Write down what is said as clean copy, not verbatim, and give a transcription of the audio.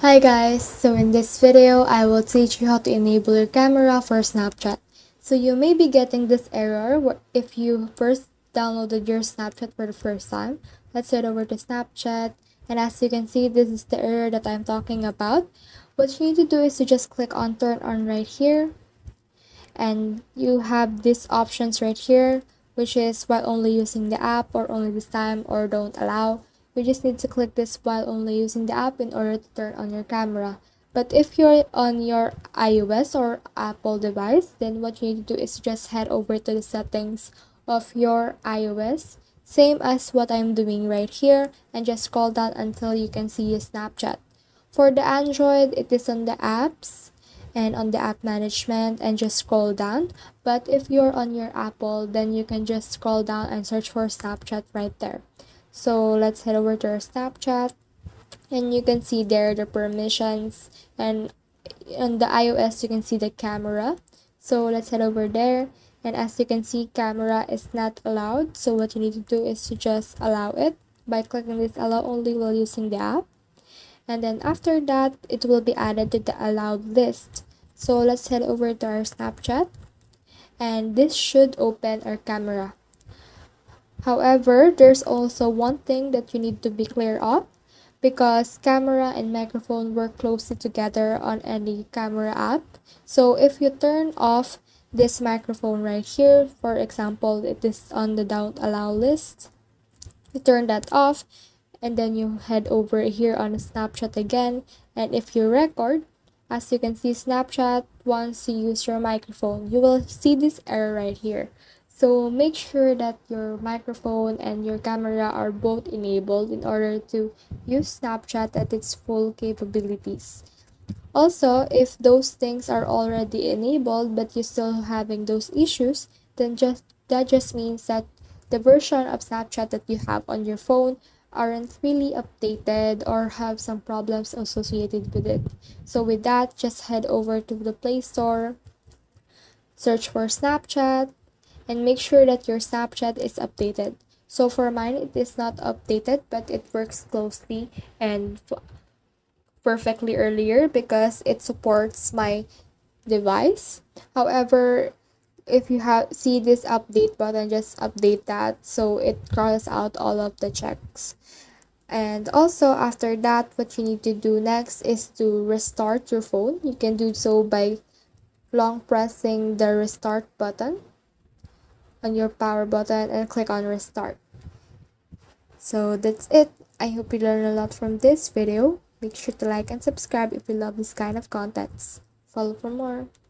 Hi guys, so in this video, I will teach you how to enable your camera for Snapchat. So you may be getting this error if you first downloaded your Snapchat for the first time. Let's head over to Snapchat, and as you can see, this is the error that I'm talking about. What you need to do is to just click on turn on right here, and you have these options right here, which is while only using the app, or only this time, or don't allow. You just need to click this while only using the app in order to turn on your camera. But if you're on your iOS or Apple device, then what you need to do is just head over to the settings of your iOS, same as what I'm doing right here, and just scroll down until you can see Snapchat. For the Android, it is on the apps and on the app management and just scroll down. But if you're on your Apple, then you can just scroll down and search for Snapchat right there. So let's head over to our Snapchat, and you can see there the permissions, and on the iOS you can see the camera. So let's head over there, and as you can see, camera is not allowed. So what you need to do is to just allow it by clicking this allow only while using the app, and then after that it will be added to the allowed list. So let's head over to our Snapchat, and this should open our camera. However, there's also one thing that you need to be clear of, because camera and microphone work closely together on any camera app. So if you turn off this microphone right here, for example it is on the don't allow list, you turn that off, and then you head over here on Snapchat again, and if you record, as you can see, Snapchat wants to use your microphone. You will see this error right here. So make sure that your microphone and your camera are both enabled in order to use Snapchat at its full capabilities. Also, if those things are already enabled but you're still having those issues, then that just means that the version of Snapchat that you have on your phone aren't really updated or have some problems associated with it. So with that, just head over to the Play Store, search for Snapchat, and make sure that your Snapchat is updated. So for mine, it is not updated, but it works closely and perfectly earlier because it supports my device. However, if you have see this update button, just update that so it crosses out all of the checks. And also after that, what you need to do next is to restart your phone. You can do so by long pressing the restart button on your power button and click on restart. So that's it. I hope you learned a lot from this video. Make sure to like and subscribe if you love this kind of contents. Follow for more.